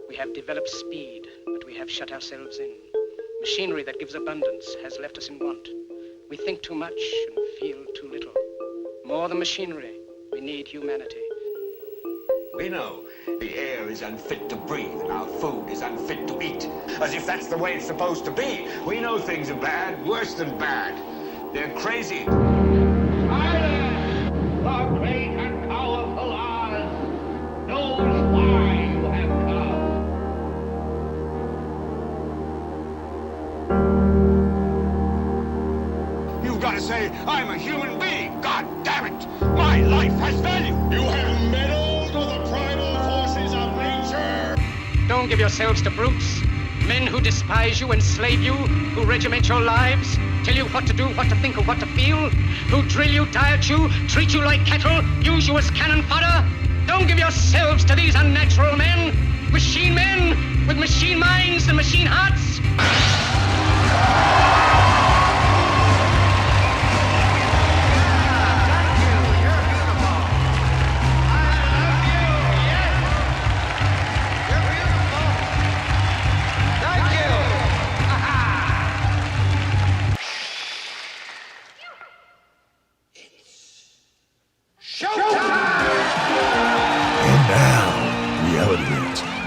We have developed speed, but we have shut ourselves in. Machinery that gives abundance has left us in want. We think too much and feel too little. More than machinery, we need humanity. We know the air is unfit to breathe and our food is unfit to eat. As if that's the way it's supposed to be. We know things are bad, worse than bad. They're crazy. Silence! The great and powerful Oz knows why you have come. You've got to say, I'm a human being. God damn it. My life has value. You have meddled with the primal forces of nature. Don't give yourselves to brutes. Men who despise you, enslave you, who regiment your lives, tell you what to do, what to think, or what to feel, who drill you, diet you, treat you like cattle, use you as cannon fodder. Don't give yourselves to these unnatural men with machine minds and machine hearts.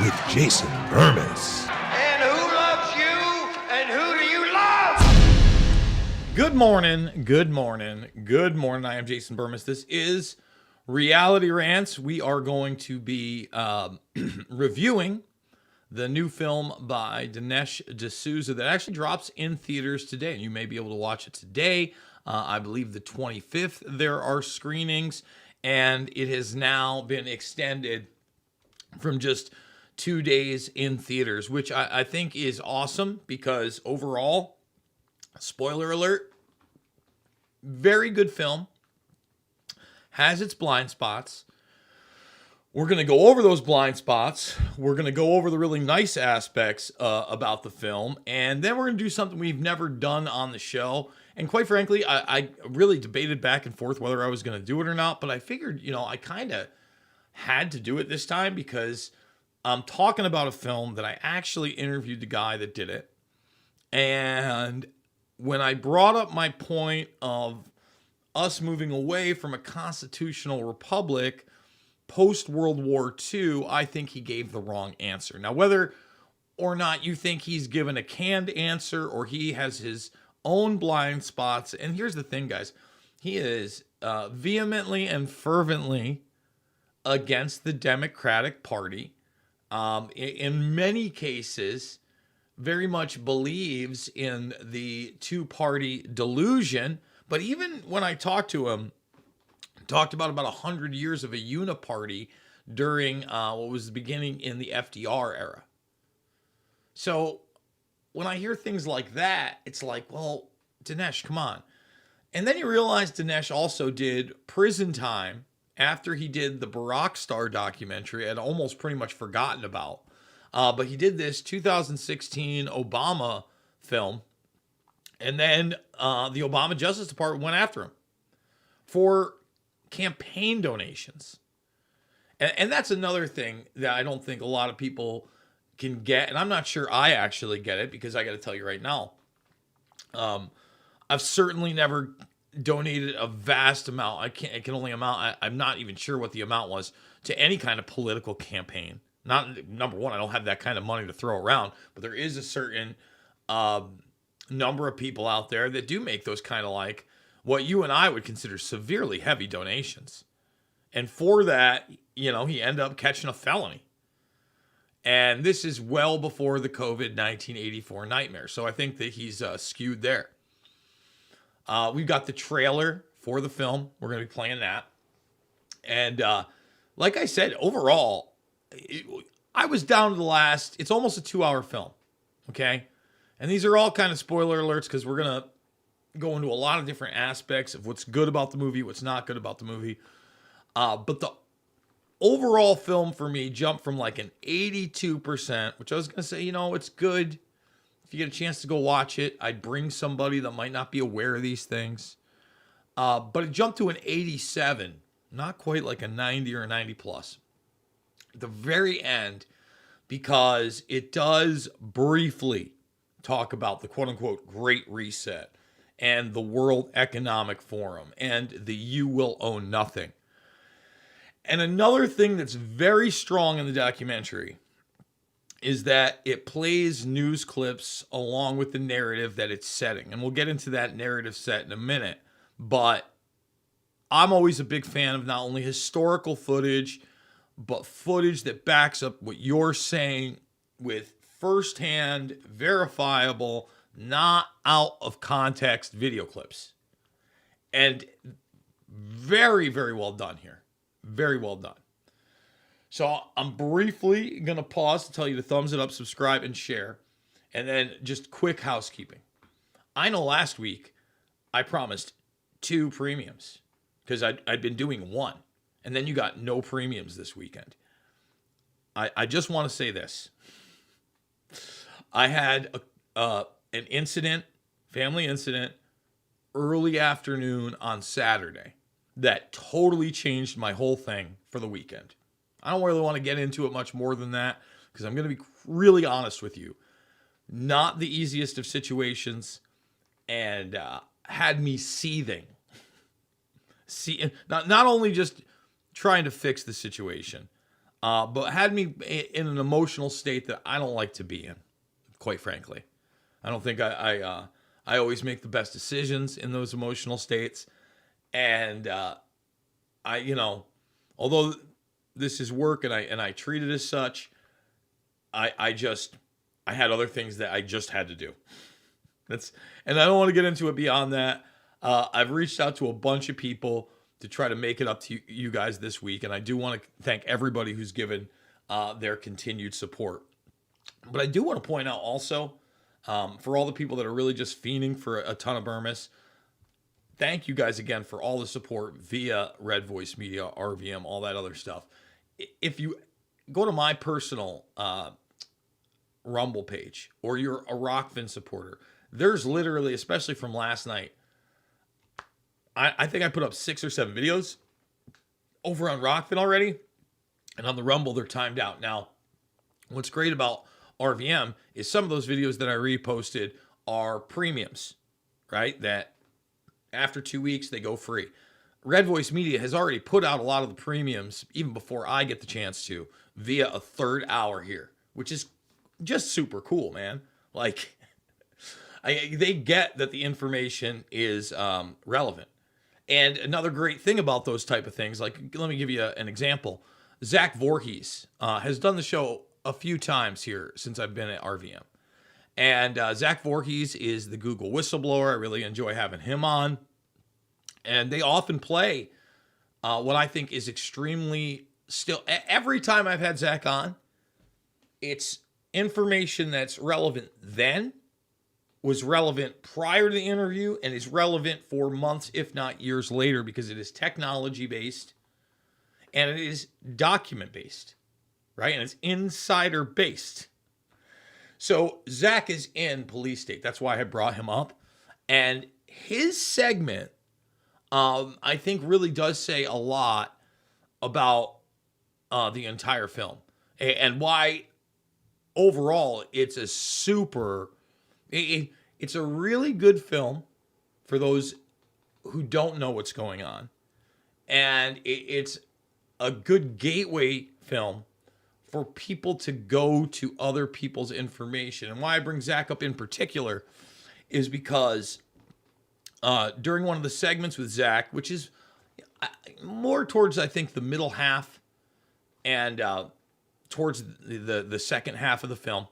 With Jason Bermas. And who loves you? And who do you love? Good morning. I am Jason Bermas. This is Reality Rants. We are going to be reviewing the new film by Dinesh D'Souza that actually drops in theaters today. And you may be able to watch it today. I believe the 25th there are screenings. And it has now been extended from just 2 days in theaters, which I think is awesome because overall, spoiler alert, very good film, has its blind spots. We're going to go over those blind spots. We're going to go over the really nice aspects about the film, and then we're going to do something we've never done on the show. And quite frankly, I really debated back and forth whether I was going to do it or not, but I figured, I kind of had to do it this time because I'm talking about a film that I actually interviewed the guy that did it. And when I brought up my point of us moving away from a constitutional republic post-World War II, I think he gave the wrong answer. Now, whether or not you think he's given a canned answer or he has his own blind spots, and here's the thing, guys, he is vehemently and fervently against the Democratic Party. In many cases, very much believes in the two-party delusion. But even when I talked to him, talked about 100 years of a uniparty during what was the beginning in the FDR era. So when I hear things like that, it's like, well, Dinesh, come on. And then you realize Dinesh also did prison time after he did the Barack Star documentary. I'd almost pretty much forgotten about. But he did this 2016 Obama film. And then the Obama Justice Department went after him for campaign donations. And that's another thing that I don't think a lot of people can get. And I'm not sure I actually get it because I got to tell you right now, I've certainly never donated a vast amount. It can only amount, I'm not even sure what the amount was, to any kind of political campaign. Not, number one, I don't have that kind of money to throw around, but there is a certain number of people out there that do make those kind of like what you and I would consider severely heavy donations. And for that, he ended up catching a felony. And this is well before the COVID 1984 nightmare. So I think that he's skewed there. We've got the trailer for the film. We're going to be playing that. And like I said, overall, I was down to the last, it's almost a 2-hour film. Okay. And these are all kind of spoiler alerts because we're going to go into a lot of different aspects of what's good about the movie, what's not good about the movie. But the overall film for me jumped from like an 82%, which I was going to say, it's good. If you get a chance to go watch it, I'd bring somebody that might not be aware of these things. But it jumped to an 87, not quite like a 90 or a 90 plus. At the very end, because it does briefly talk about the quote unquote Great Reset and the World Economic Forum and the You Will Own Nothing. And another thing that's very strong in the documentary is that it plays news clips along with the narrative that it's setting. And we'll get into that narrative set in a minute. But I'm always a big fan of not only historical footage, but footage that backs up what you're saying with firsthand, verifiable, not out of context video clips. And very, very well done here. Very well done. So I'm briefly going to pause to tell you to thumbs it up, subscribe, and share. And then just quick housekeeping. I know last week I promised 2 premiums because I'd been doing 1. And then you got no premiums this weekend. I just want to say this. I had an incident, family incident, early afternoon on Saturday that totally changed my whole thing for the weekend. I don't really want to get into it much more than that because I'm going to be really honest with you. Not the easiest of situations, and had me seething. Not only just trying to fix the situation, but had me in an emotional state that I don't like to be in, quite frankly. I don't think I always make the best decisions in those emotional states. And although this is work and I treat it as such, I had other things that I just had to do. And I don't want to get into it beyond that. I've reached out to a bunch of people to try to make it up to you guys this week. And I do want to thank everybody who's given their continued support. But I do want to point out also, for all the people that are really just fiending for a ton of Bermas, thank you guys again for all the support via Red Voice Media, RVM, all that other stuff. If you go to my personal Rumble page, or you're a Rockfin supporter, there's literally, especially from last night, I think I put up 6 or 7 videos over on Rockfin already, and on the Rumble, they're timed out. Now, what's great about RVM is some of those videos that I reposted are premiums, right? That after 2 weeks, they go free. Red Voice Media has already put out a lot of the premiums, even before I get the chance to, via a third hour here, which is just super cool, man. Like, they get that the information is relevant. And another great thing about those type of things, like, let me give you an example. Zach Voorhees has done the show a few times here since I've been at RVM. And Zach Voorhees is the Google whistleblower. I really enjoy having him on. And they often play what I think is extremely still. Every time I've had Zach on, it's information that's relevant then, was relevant prior to the interview, and is relevant for months, if not years later, because it is technology-based and it is document-based, right? And it's insider-based. So Zach is in Police State. That's why I brought him up. And his segment, I think, really does say a lot about the entire film and why overall it's a super... It's a really good film for those who don't know what's going on. And it's a good gateway film for people to go to other people's information. And why I bring Zach up in particular is because during one of the segments with Zach, which is more towards, I think, the middle half and towards the second half of the film,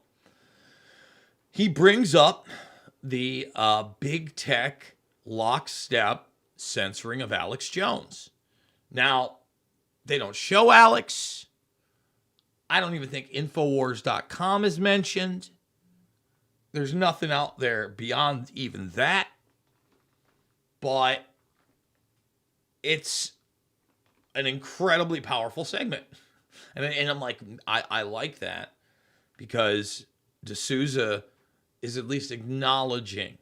he brings up the big tech lockstep censoring of Alex Jones. Now, they don't show Alex. I don't even think Infowars.com is mentioned. There's nothing out there beyond even that. But it's an incredibly powerful segment. And I'm like, I like that because D'Souza is at least acknowledging,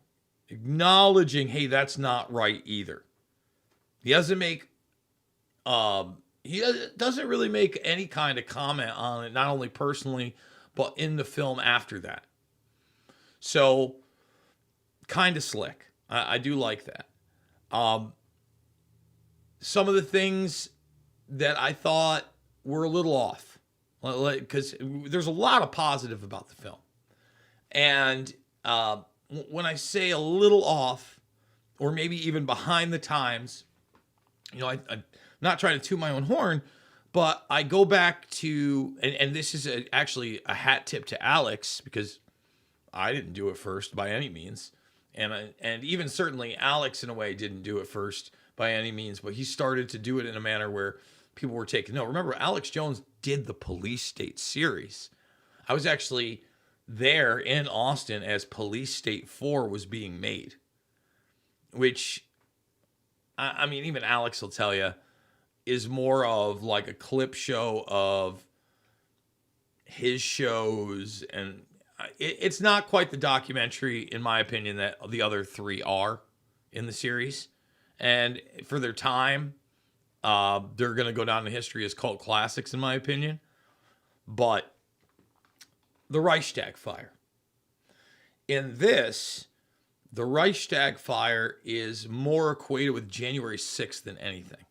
hey, that's not right either. He doesn't really make any kind of comment on it, not only personally, but in the film after that. So, kind of slick. I do like that. Some of the things that I thought were a little off, because there's a lot of positive about the film. And when I say a little off, or maybe even behind the times, I'm not trying to toot my own horn, but I go back to, and this is actually a hat tip to Alex, because I didn't do it first by any means. And even certainly Alex, in a way, didn't do it first by any means, but he started to do it in a manner where people were taking note. Remember, Alex Jones did the Police State series. I was actually there in Austin as Police State 4 was being made, which, I mean, even Alex will tell you, is more of like a clip show of his shows, and it's not quite the documentary, in my opinion, that the other three are in the series. And for their time, they're going to go down in history as cult classics, in my opinion. But the Reichstag fire. In this, the Reichstag fire is more equated with January 6th than anything.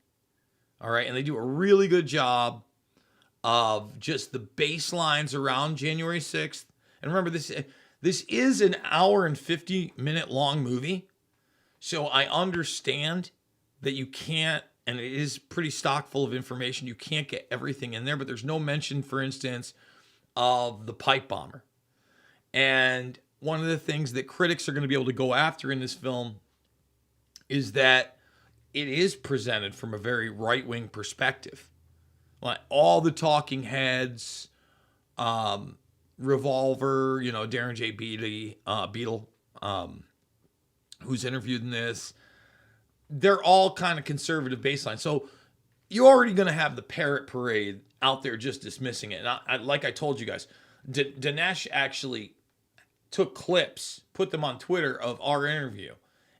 All right, and they do a really good job of just the baselines around January 6th. And remember, this is an hour and 50-minute long movie. So I understand that you can't, and it is pretty stock full of information, you can't get everything in there, but there's no mention, for instance, of the pipe bomber. And one of the things that critics are going to be able to go after in this film is that it is presented from a very right-wing perspective. Like all the talking heads, Revolver, Darren J. Beadle, who's interviewed in this, they're all kind of conservative baseline. So you're already going to have the parrot parade out there just dismissing it. And like I told you guys, Dinesh actually took clips, put them on Twitter of our interview,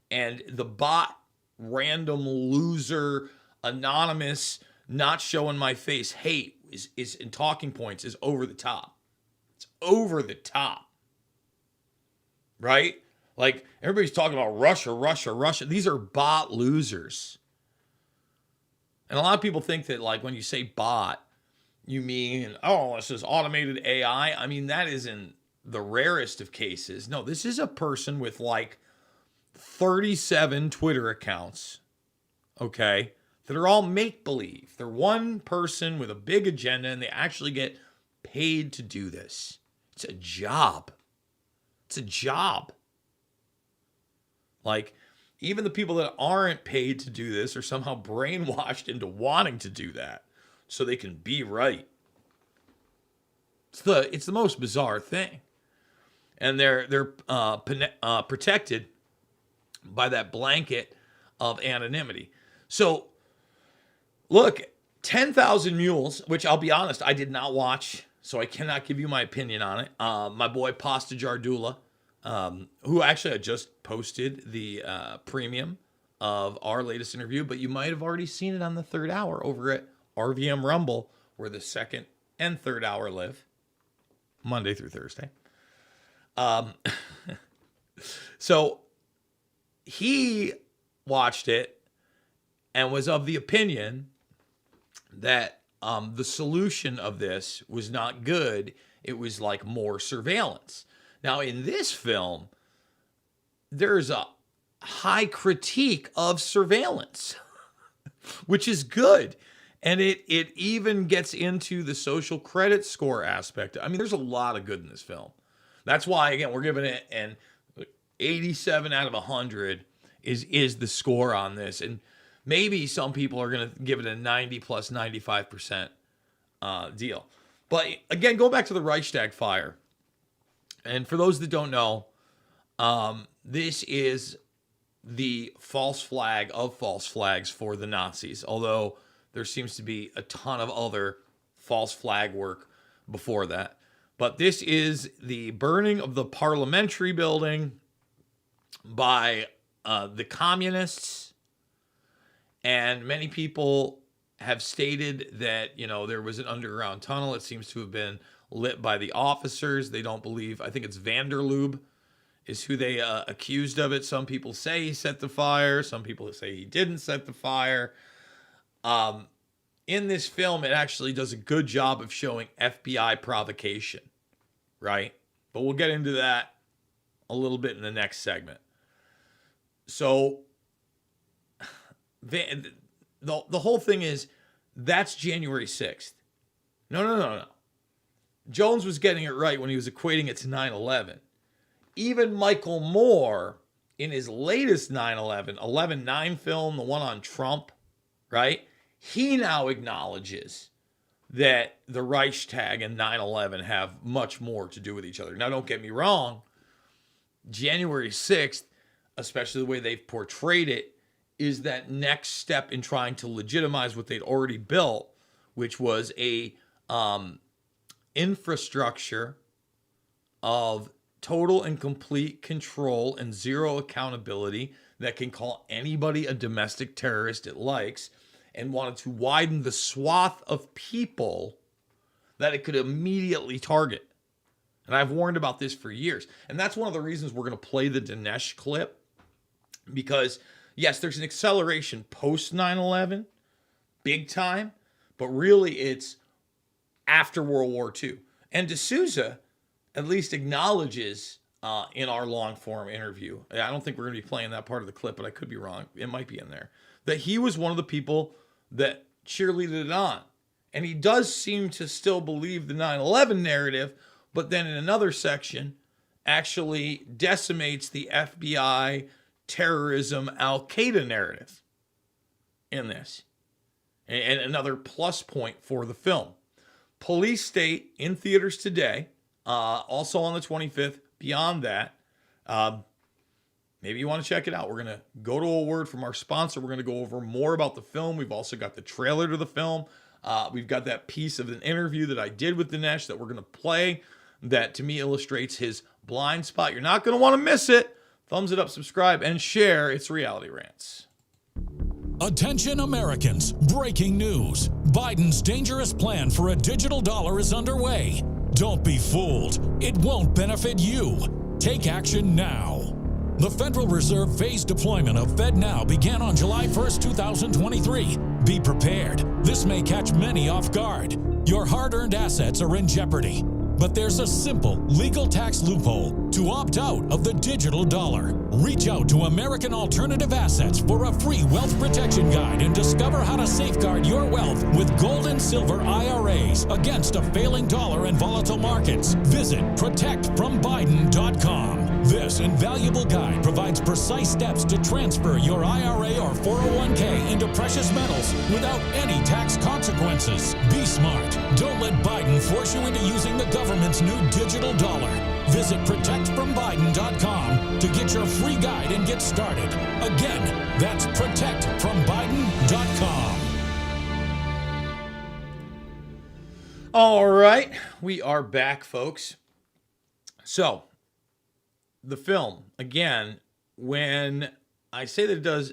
and the bot, random loser, anonymous, not showing my face hate is in talking points is over the top. It's over the top. Right? Like, everybody's talking about Russia. These are bot losers. And a lot of people think that, like, when you say bot, you mean, oh, this is automated AI. I mean, that is in the rarest of cases. No, this is a person with, like, 37 Twitter accounts, okay, that are all make-believe. They're one person with a big agenda, and they actually get paid to do this. It's a job. It's a job. Like, even the people that aren't paid to do this are somehow brainwashed into wanting to do that so they can be right. It's the most bizarre thing. And they're protected by that blanket of anonymity. So, look, 10,000 Mules, which I'll be honest, I did not watch, so I cannot give you my opinion on it. My boy Pasta Jardula, who actually had just posted the premium of our latest interview, but you might have already seen it on the third hour over at RVM Rumble, where the second and third hour live, Monday through Thursday. So he watched it and was of the opinion that the solution of this was not good. It was like more surveillance. Now, in this film, there's a high critique of surveillance, which is good. And it even gets into the social credit score aspect. I mean, there's a lot of good in this film. That's why, again, we're giving it an 87 out of 100 is the score on this. And maybe some people are going to give it a 90 plus 95% deal. But again, go back to the Reichstag fire. And for those that don't know, this is the false flag of false flags for the Nazis, although there seems to be a ton of other false flag work before that. But this is the burning of the parliamentary building by the communists. And many people have stated that, there was an underground tunnel. It seems to have been lit by the officers. They don't believe, I think it's Vanderloob is who they accused of it. Some people say he set the fire. Some people say he didn't set the fire. In this film, it actually does a good job of showing FBI provocation, right? But we'll get into that a little bit in the next segment. So the whole thing is, that's January 6th. No. Jones was getting it right when he was equating it to 9/11. Even Michael Moore, in his latest 9/11, 11/9 film, the one on Trump, right? He now acknowledges that the Reichstag and 9/11 have much more to do with each other. Now, don't get me wrong. January 6th, especially the way they've portrayed it, is that next step in trying to legitimize what they'd already built, which was a infrastructure of total and complete control and zero accountability that can call anybody a domestic terrorist it likes, and wanted to widen the swath of people that it could immediately target. And I've warned about this for years. And that's one of the reasons we're going to play the Dinesh clip, because yes, there's an acceleration post 9/11, big time, but really it's after World War II. And D'Souza at least acknowledges in our long form interview, I don't think we're going to be playing that part of the clip, but I could be wrong, it might be in there, that he was one of the people that cheerleaded it on. And he does seem to still believe the 9/11 narrative, but then in another section actually decimates the FBI terrorism Al-Qaeda narrative in this. And another plus point for the film. Police State in theaters today, also on the 25th. Beyond that, maybe you want to check it out. We're going to go to a word from our sponsor. We're going to go over more about the film. We've also got the trailer to the film. We've got that piece of an interview that I did with Dinesh that we're going to play that to me illustrates his blind spot. You're not going to want to miss it. Thumbs it up, subscribe, and share. It's Reality Rants. Attention Americans, breaking news. Biden's dangerous plan for a digital dollar is underway. Don't be fooled. It won't benefit you. Take action now. The Federal Reserve phased deployment of FedNow began on July 1st, 2023. Be prepared. This may catch many off guard. Your hard-earned assets are in jeopardy. But there's a simple legal tax loophole to opt out of the digital dollar. Reach out to American Alternative Assets for a free wealth protection guide and discover how to safeguard your wealth with gold and silver IRAs against a failing dollar and volatile markets. Visit protectfrombiden.com. This invaluable guide provides precise steps to transfer your IRA or 401k into precious metals without any tax consequences. Be smart. Don't let Biden force you into using the government's new digital dollar. Visit protectfrombiden.com to get your free guide and get started. Again, that's protectfrombiden.com. All right, we are back, folks. So, the film, again, when I say that it does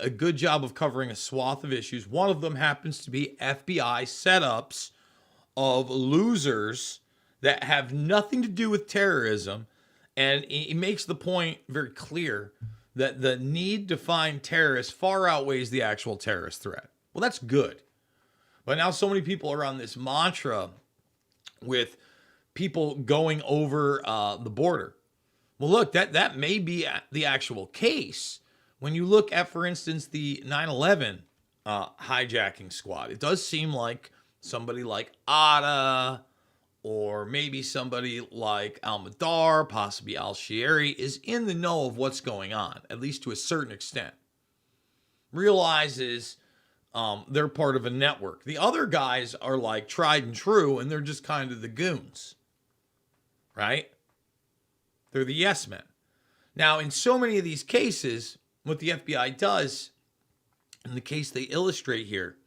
a good job of covering a swath of issues, one of them happens to be FBI setups of losers that have nothing to do with terrorism. And he makes the point very clear that the need to find terrorists far outweighs the actual terrorist threat. Well, that's good. But now so many people are on this mantra with people going over the border. Well, look, that may be the actual case. When you look at, for instance, the 9/11 hijacking squad, it does seem like somebody like Atta or maybe somebody like Al-Madar, possibly Al-Shiri, is in the know of what's going on, at least to a certain extent. Realizes they're part of a network. The other guys are like tried and true, and they're just kind of the goons, right? They're the yes men. Now, in so many of these cases, what the FBI does, in the case they illustrate here,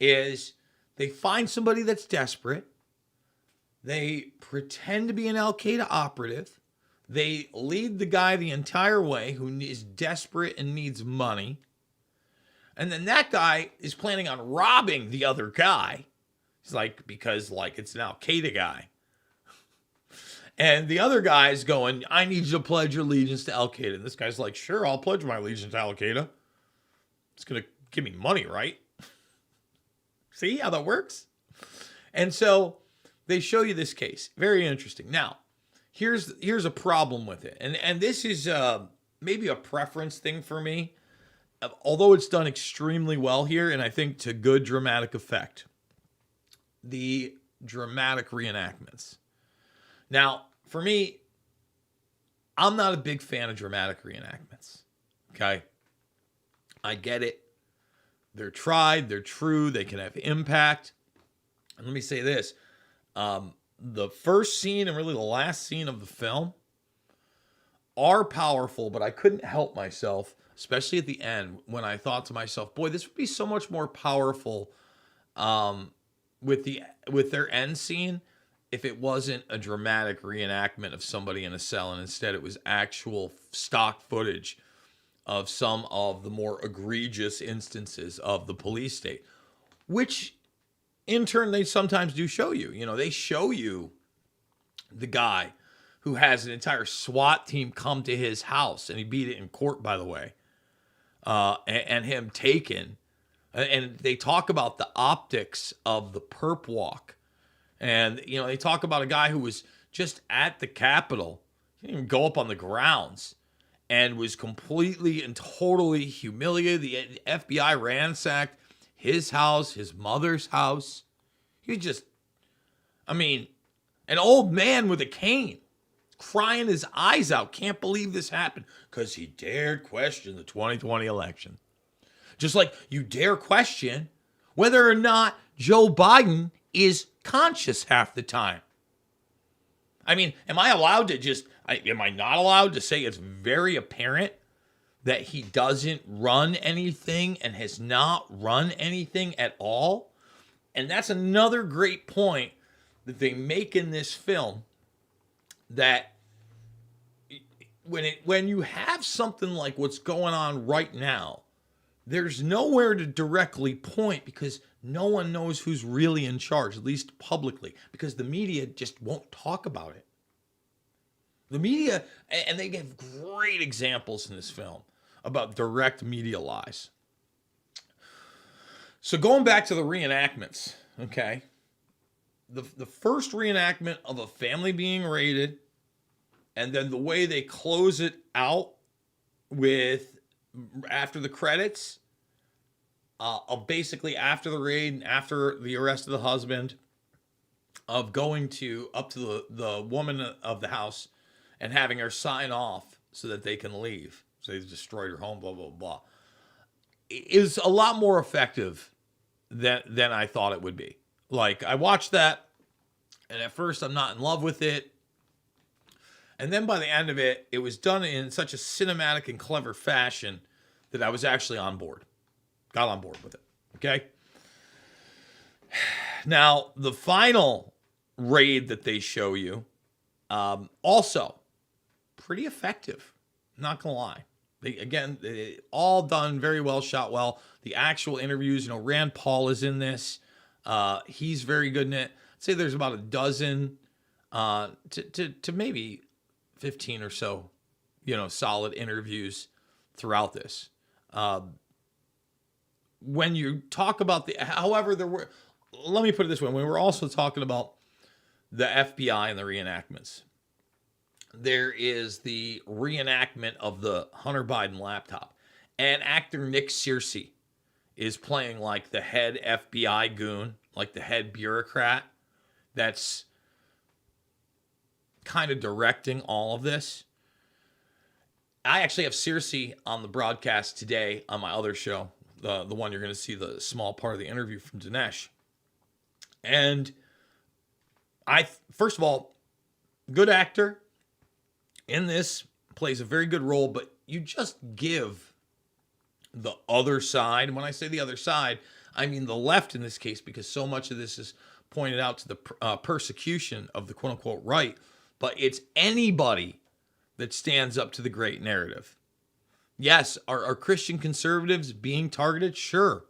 is they find somebody that's desperate. They pretend to be an Al-Qaeda operative. They lead the guy the entire way who is desperate and needs money. And then that guy is planning on robbing the other guy. It's like, because like it's an Al-Qaeda guy. And the other guy's going, I need you to pledge your allegiance to Al Qaeda. And this guy's like, sure, I'll pledge my allegiance to Al Qaeda. It's going to give me money, right? See how that works? And so they show you this case. Very interesting. Now, here's a problem with it. And this is maybe a preference thing for me, although it's done extremely well here, and I think to good dramatic effect. The dramatic reenactments. Now, for me, I'm not a big fan of dramatic reenactments. Okay? I get it. They're tried, they're true, they can have impact. And let me say this. The first scene and really the last scene of the film are powerful, but I couldn't help myself, especially at the end, when I thought to myself, boy, this would be so much more powerful with their end scene if it wasn't a dramatic reenactment of somebody in a cell, and instead it was actual stock footage of some of the more egregious instances of the police state, which in turn they sometimes do show you. You know, they show you the guy who has an entire SWAT team come to his house, and he beat it in court, by the way, and him taken. And they talk about the optics of the perp walk. And, you know, they talk about a guy who was just at the Capitol. He didn't even go up on the grounds and was completely and totally humiliated. The FBI ransacked his house, his mother's house. He was just, an old man with a cane, crying his eyes out. Can't believe this happened because he dared question the 2020 election. Just like you dare question whether or not Joe Biden is conscious half the time. Am I allowed to am I not allowed to say it's very apparent that he doesn't run anything and has not run anything at all? And that's another great point that they make in this film, that when you have something like what's going on right now, there's nowhere to directly point because no one knows who's really in charge, at least publicly, because the media just won't talk about it. The media, and they give great examples in this film about direct media lies. So going back to the reenactments, okay? The first reenactment of a family being raided, and then the way they close it out with after the credits, of basically after the raid and after the arrest of the husband, of going up to the woman of the house and having her sign off so that they can leave. So they've destroyed her home, blah, blah, blah. Is a lot more effective than I thought it would be. Like, I watched that, and at first I'm not in love with it. And then by the end of it, it was done in such a cinematic and clever fashion that I was actually on board. Got on board with it. Okay? Now, the final raid that they show you, also pretty effective. Not going to lie. They all done very well, shot well. The actual interviews, Rand Paul is in this. He's very good in it. I'd say there's about a dozen to maybe 15 or so, solid interviews throughout this. When you talk about let me put it this way. When we're also talking about the FBI and the reenactments, there is the reenactment of the Hunter Biden laptop. And actor Nick Searcy is playing like the head FBI goon, like the head bureaucrat that's kind of directing all of this. I actually have Searcy on the broadcast today on my other show, the one you're going to see the small part of the interview from Dinesh. And first of all, good actor in this, plays a very good role, but you just give the other side, and when I say the other side, I mean the left in this case, because so much of this is pointed out to the persecution of the quote-unquote right, but it's anybody that stands up to the great narrative. Yes, are Christian conservatives being targeted? Sure.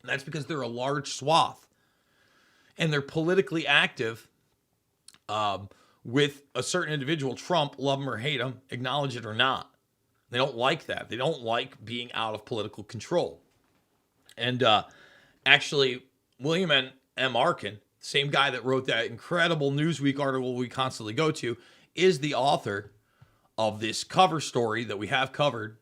That's because they're a large swath, and they're politically active with a certain individual, Trump, love him or hate him, acknowledge it or not. They don't like that. They don't like being out of political control. And actually, William M. Arkin, same guy that wrote that incredible Newsweek article we constantly go to, is the author of this cover story that we have covered.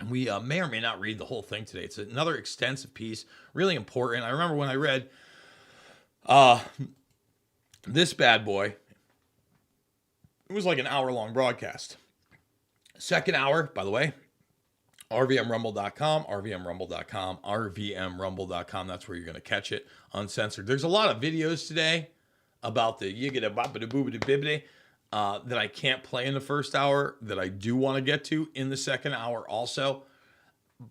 We may or may not read the whole thing today. It's another extensive piece, really important. I remember when I read this bad boy, it was like an hour-long broadcast. Second hour, by the way, RVMRumble.com, RVMRumble.com, RVMRumble.com. That's where you're going to catch it uncensored. There's a lot of videos today about the yiggity boppity boobity bibbity that I can't play in the first hour that I do want to get to in the second hour also.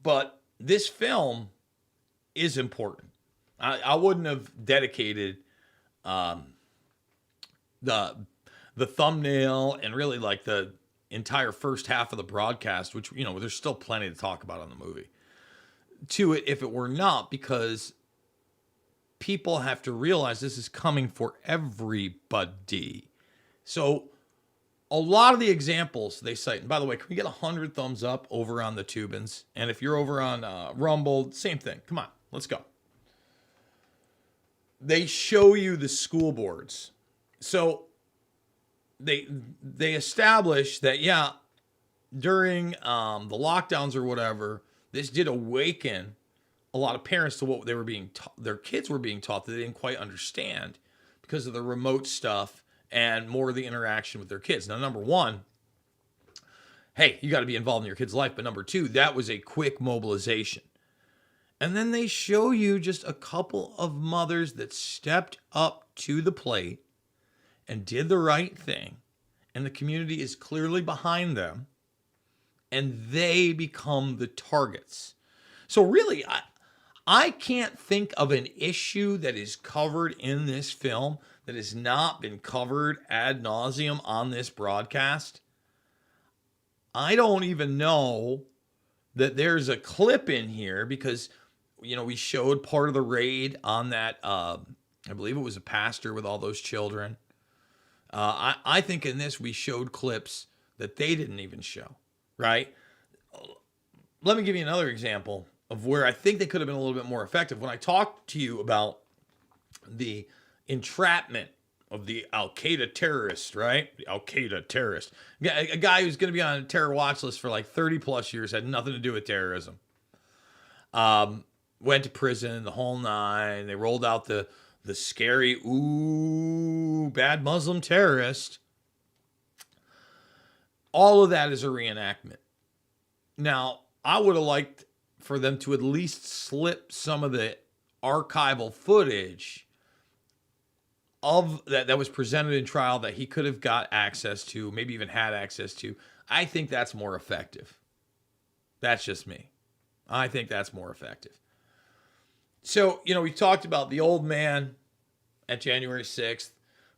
But this film is important. I wouldn't have dedicated the thumbnail and really like the entire first half of the broadcast, which, you know, there's still plenty to talk about on the movie, to it if it were not, because people have to realize this is coming for everybody. So a lot of the examples they cite, and by the way, can we get 100 thumbs up over on the Tubins? And if you're over on Rumble, same thing. Come on, let's go. They show you the school boards. So they establish that, yeah, during the lockdowns or whatever, this did awaken a lot of parents to what they were being their kids were being taught that they didn't quite understand because of the remote stuff and more of the interaction with their kids. Now, number one, hey, you got to be involved in your kid's life. But number two, that was a quick mobilization. And then they show you just a couple of mothers that stepped up to the plate and did the right thing. And the community is clearly behind them. And they become the targets. So really, I can't think of an issue that is covered in this film that has not been covered ad nauseum on this broadcast. I don't even know that there's a clip in here because, you know, we showed part of the raid on that. I believe it was a pastor with all those children. I think in this we showed clips that they didn't even show, right? Let me give you another example of where I think they could have been a little bit more effective. When I talked to you about the entrapment of the Al-Qaeda terrorist, right? The Al-Qaeda terrorist. A guy who's going to be on a terror watch list for like 30 plus years, had nothing to do with terrorism. Went to prison, the whole nine. They rolled out the scary, bad Muslim terrorist. All of that is a reenactment. Now, I would have liked for them to at least slip some of the archival footage of that was presented in trial that he could have got access to, maybe even had access to. I think that's more effective. That's just me. I think that's more effective. So, you know, we talked about the old man at January 6th,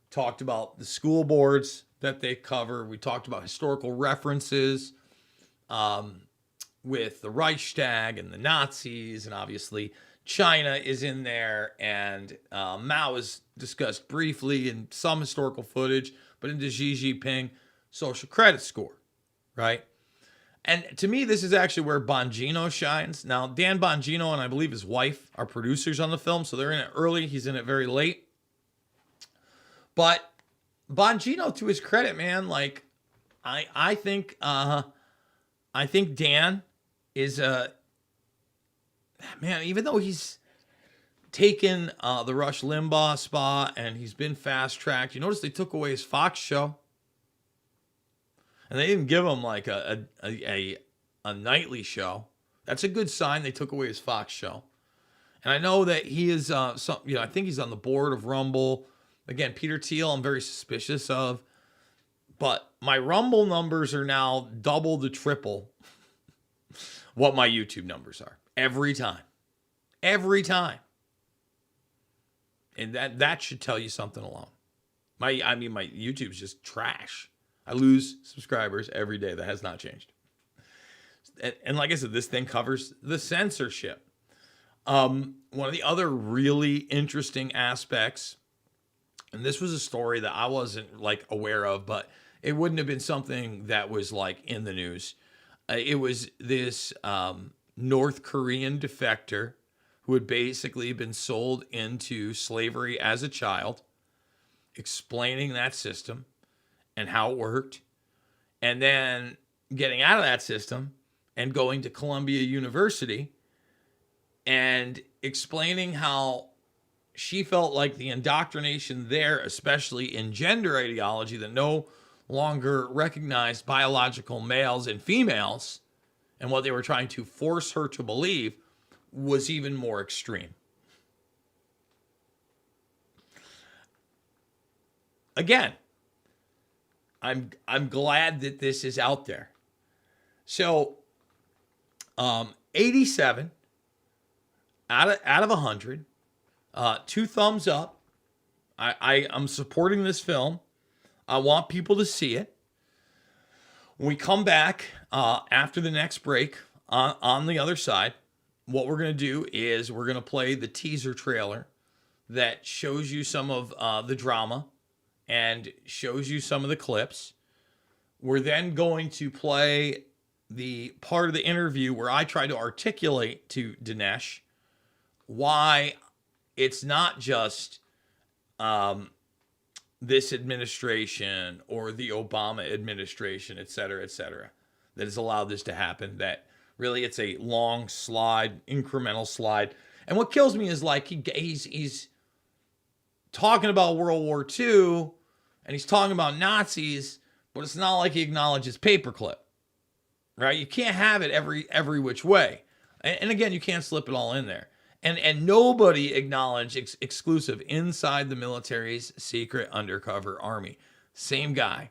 talked about the school boards that they cover. We talked about historical references with the Reichstag and the Nazis, and obviously China is in there, and Mao is discussed briefly in some historical footage, but into Xi Jinping social credit score, right? And to me, this is actually where Bongino shines. Now, Dan Bongino and I believe his wife are producers on the film, so they're in it early. He's in it very late. But Bongino, to his credit, man, like I think Dan is man, even though he's taken the Rush Limbaugh spot and he's been fast-tracked, you notice they took away his Fox show. And they didn't give him like a nightly show. That's a good sign. They took away his Fox show. And I know that he is, I think he's on the board of Rumble. Again, Peter Thiel, I'm very suspicious of. But my Rumble numbers are now double to triple what my YouTube numbers are. Every time. Every time. And that should tell you something alone. My YouTube's just trash. I lose subscribers every day. That has not changed. And like I said, this thing covers the censorship. One of the other really interesting aspects and this was a story that I wasn't like aware of, but it wouldn't have been something that was like in the news. It was this North Korean defector who had basically been sold into slavery as a child, explaining that system and how it worked, and then getting out of that system and going to Columbia University and explaining how she felt like the indoctrination there, especially in gender ideology that no longer recognized biological males and females, and what they were trying to force her to believe was even more extreme. Again, I'm glad that this is out there. So, 87 out of 100, 2 thumbs up. I'm supporting this film. I want people to see it. When we come back after the next break on the other side, what we're going to do is we're going to play the teaser trailer that shows you some of the drama and shows you some of the clips. We're then going to play the part of the interview where I try to articulate to Dinesh why it's not just this administration or the Obama administration, et cetera, that has allowed this to happen, that really it's a long slide, incremental slide. And what kills me is like he's talking about World War II and he's talking about Nazis, but it's not like he acknowledges paperclip, right? You can't have it every which way. And again, you can't slip it all in there. And nobody acknowledged exclusive inside the military's secret undercover army. Same guy,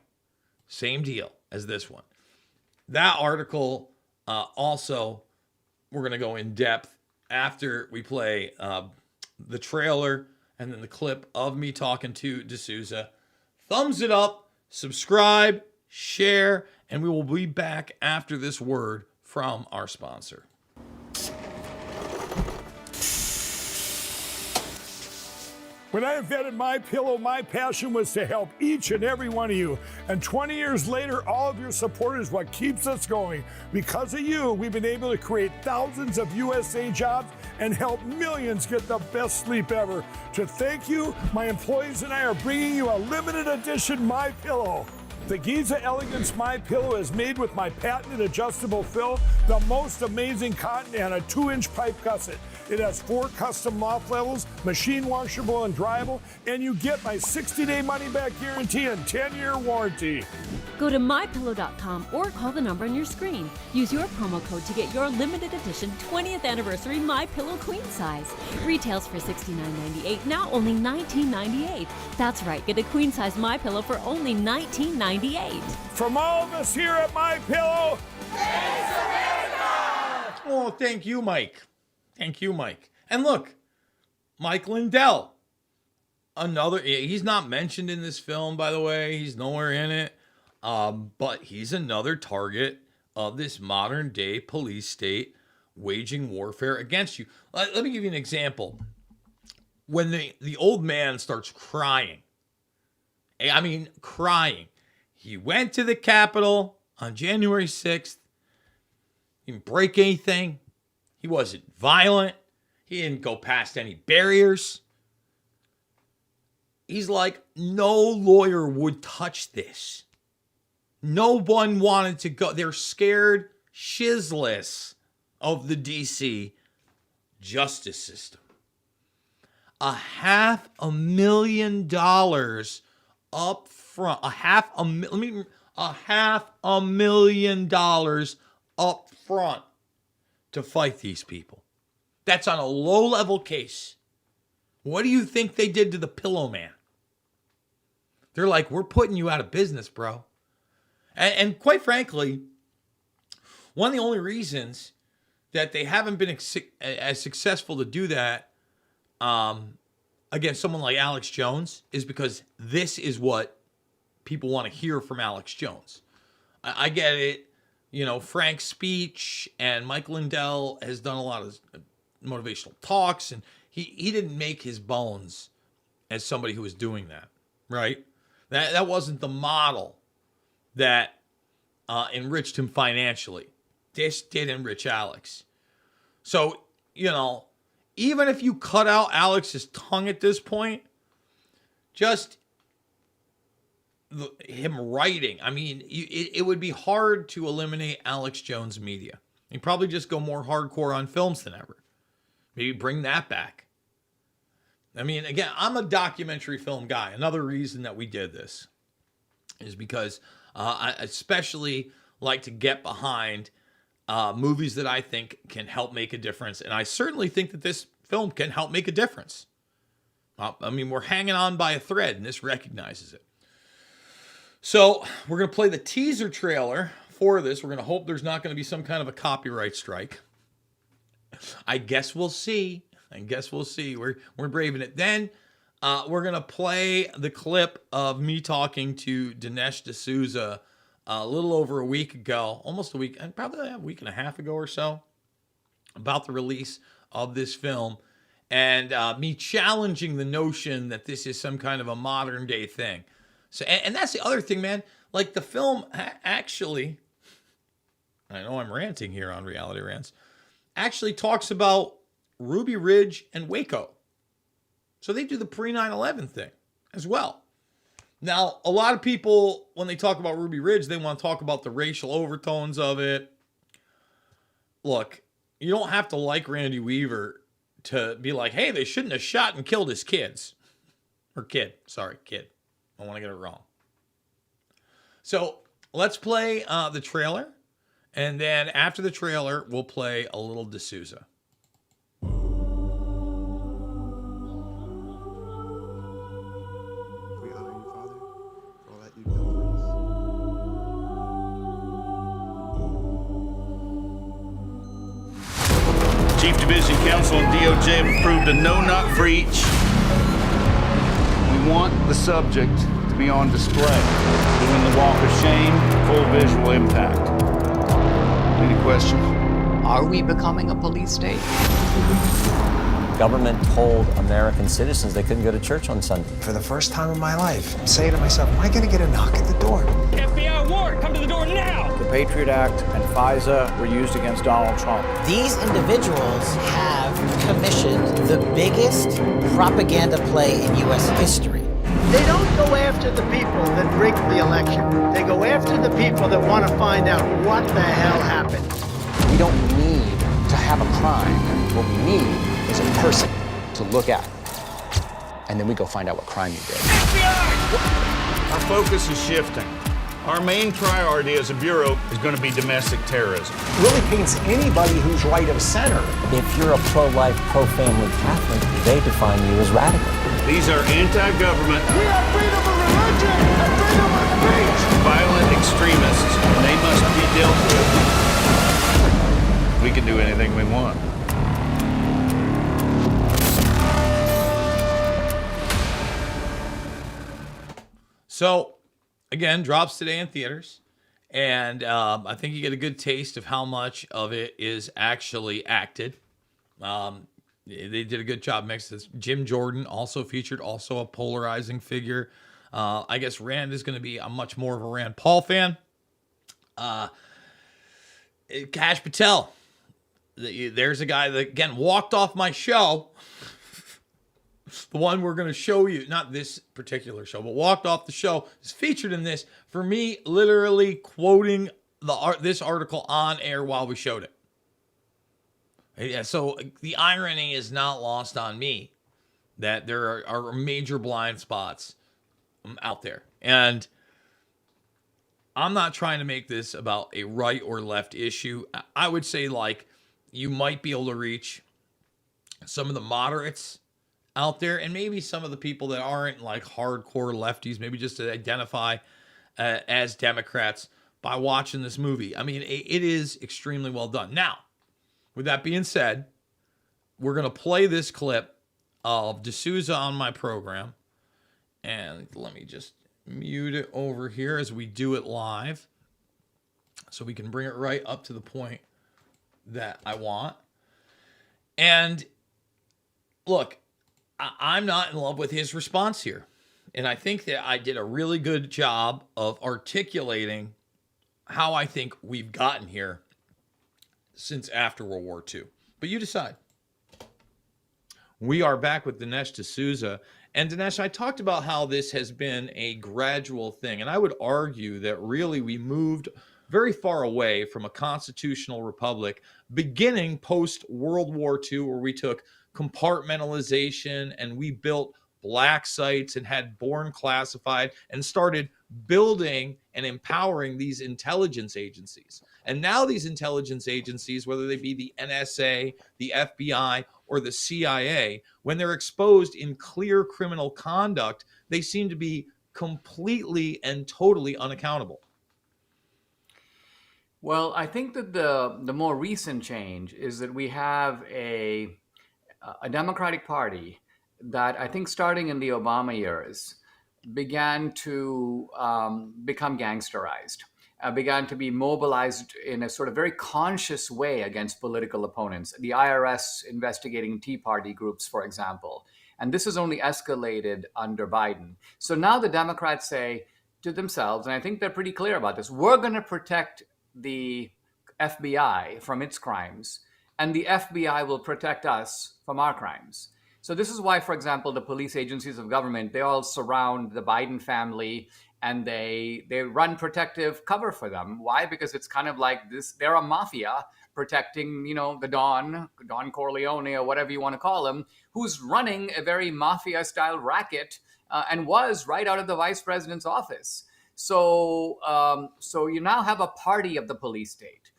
same deal as this one. That article also, we're going to go in depth after we play the trailer and then the clip of me talking to D'Souza. Thumbs it up, subscribe, share, and we will be back after this word from our sponsor. When I invented MyPillow, my passion was to help each and every one of you. And 20 years later, all of your support is what keeps us going. Because of you, we've been able to create thousands of USA jobs and help millions get the best sleep ever. To thank you, my employees and I are bringing you a limited edition MyPillow. The Giza Elegance MyPillow is made with my patented adjustable fill, the most amazing cotton, and a 2-inch pipe gusset. It has 4 custom loft levels, machine washable and dryable, and you get my 60-day money-back guarantee and 10-year warranty. Go to mypillow.com or call the number on your screen. Use your promo code to get your limited edition 20th anniversary MyPillow queen size. Retails for $69.98, now only $19.98. That's right, get a queen size MyPillow for only $19.98. From all of us here at MyPillow, Thanks, America! Oh, thank you, Mike. Thank you, Mike. And look, Mike Lindell, he's not mentioned in this film, by the way. He's nowhere in it. But he's another target of this modern day police state waging warfare against you. Let me give you an example. When the old man starts crying, crying. He went to the Capitol on January 6th. He didn't break anything. He wasn't violent. He didn't go past any barriers. He's like, no lawyer would touch this. No one wanted to go. They're scared shizzless of the DC justice system. $500,000 up front. $500,000 up front to fight these people. That's on a low-level case. What do you think they did to the Pillow Man? They're like, we're putting you out of business, bro. And quite frankly, one of the only reasons that they haven't been as successful to do that against someone like Alex Jones is because this is what people want to hear from Alex Jones. I get it. You know, Frank's speech and Mike Lindell has done a lot of motivational talks, and he didn't make his bones as somebody who was doing that. right? That wasn't the model that enriched him financially. This did enrich Alex. So, even if you cut out Alex's tongue at this point, just him writing, I mean, it would be hard to eliminate Alex Jones media. He'd probably just go more hardcore on films than ever. Maybe bring that back. I mean, again, I'm a documentary film guy. Another reason that we did this is because I especially like to get behind movies that I think can help make a difference. And I certainly think that this film can help make a difference. I mean, we're hanging on by a thread, and this recognizes it. So we're going to play the teaser trailer for this. We're going to hope there's not going to be some kind of a copyright strike. I guess we'll see. We're braving it. Then we're going to play the clip of me talking to Dinesh D'Souza a little over a week ago, almost a week, probably a week and a half ago or so, about the release of this film, and me challenging the notion that this is some kind of a modern day thing. So, and that's the other thing, man. Like, the film actually, I know I'm ranting here on Reality Rants, actually talks about Ruby Ridge and Waco. So they do the pre-9/11 thing as well. Now, a lot of people, when they talk about Ruby Ridge, they want to talk about the racial overtones of it. Look, you don't have to like Randy Weaver to be like, hey, they shouldn't have shot and killed his kids. Or kid. Sorry, kid. I want to get it wrong. So let's play the trailer. And then after the trailer, we'll play a little D'Souza. Chief Division Counsel and DOJ have approved a no-knock for each. We want the subject to be on display, doing the walk of shame, full visual impact. Any questions? Are we becoming a police state? Government told American citizens they couldn't go to church on Sunday. For the first time in my life, I'm saying to myself, am I going to get a knock at the door? FBI warrant, come to the door now! The Patriot Act and FISA were used against Donald Trump. These individuals have commissioned the biggest propaganda play in U.S. history. They don't go after the people that rigged the election. They go after the people that want to find out what the hell happened. We don't need to have a crime. What we need is a person to look at. And then we go find out what crime you did. Our focus is shifting. Our main priority as a bureau is going to be domestic terrorism. It really paints anybody who's right of center. If you're a pro-life, pro-family Catholic, they define you as radical. These are anti-government. We have freedom of religion and freedom of speech. Violent extremists, and they must be dealt with. We can do anything we want. So, again, drops today in theaters. And I think you get a good taste of how much of it is actually acted. They did a good job mixing this. Jim Jordan also featured, also a polarizing figure. I guess Rand is going to be a much more of a Rand Paul fan. Kash Patel. There's a guy that, again, walked off my show. The one we're going to show you, not this particular show, but walked off the show, is featured in this. For me, literally quoting this article on air while we showed it. Yeah, so the irony is not lost on me that there are major blind spots out there. And I'm not trying to make this about a right or left issue. I would say, like, you might be able to reach some of the moderates out there and maybe some of the people that aren't like hardcore lefties, maybe just to identify as Democrats by watching this movie. I mean, it is extremely well done. Now, with that being said, we're going to play this clip of D'Souza on my program. And let me just mute it over here as we do it live so we can bring it right up to the point that I want. And look, I'm not in love with his response here. And I think that I did a really good job of articulating how I think we've gotten here since after World War II. But you decide. We are back with Dinesh D'Souza. And Dinesh, I talked about how this has been a gradual thing. And I would argue that really we moved very far away from a constitutional republic beginning post World War II, where we took compartmentalization and we built black sites and had Born Classified and started building and empowering these intelligence agencies. And now these intelligence agencies, whether they be the NSA, the FBI, or the CIA, when they're exposed in clear criminal conduct, they seem to be completely and totally unaccountable. Well, I think that the more recent change is that we have a Democratic Party that I think starting in the Obama years began to become gangsterized, began to be mobilized in a sort of very conscious way against political opponents. The IRS investigating Tea Party groups, for example. And this has only escalated under Biden. So now the Democrats say to themselves, and I think they're pretty clear about this, we're going to protect the FBI from its crimes, and the FBI will protect us from our crimes. So this is why, for example, the police agencies of government, they all surround the Biden family and they run protective cover for them. Why? Because it's kind of like this, they're a mafia protecting, the Don Corleone or whatever you want to call him, who's running a very mafia-style racket and was right out of the vice president's office. So you now have a party of the police state.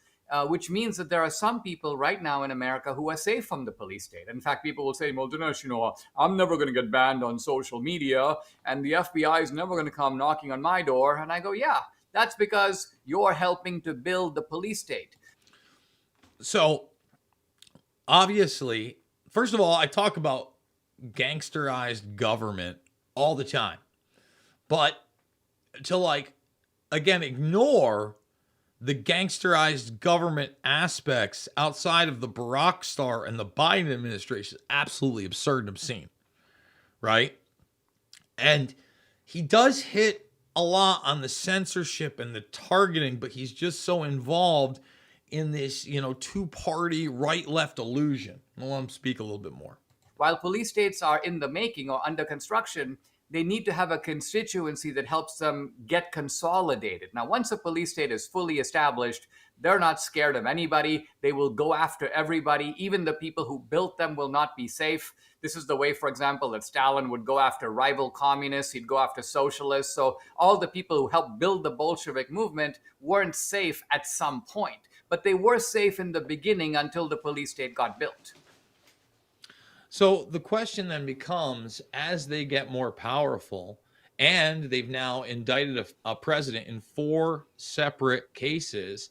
Which means that there are some people right now in America who are safe from the police state. In fact, people will say, well, Dinesh, I'm never going to get banned on social media, and the FBI is never going to come knocking on my door. And I go, yeah, that's because you're helping to build the police state. So, obviously, first of all, I talk about gangsterized government all the time. But to, again, ignore the gangsterized government aspects outside of the Barack Star and the Biden administration is absolutely absurd and obscene, right? And he does hit a lot on the censorship and the targeting, but he's just so involved in this, two-party right-left illusion. I'll let him speak a little bit more. While police states are in the making or under construction, they need to have a constituency that helps them get consolidated. Now, once a police state is fully established, they're not scared of anybody. They will go after everybody. Even the people who built them will not be safe. This is the way, for example, that Stalin would go after rival communists. He'd go after socialists. So all the people who helped build the Bolshevik movement weren't safe at some point. But they were safe in the beginning until the police state got built. So the question then becomes, as they get more powerful, and they've now indicted a president in 4 separate cases,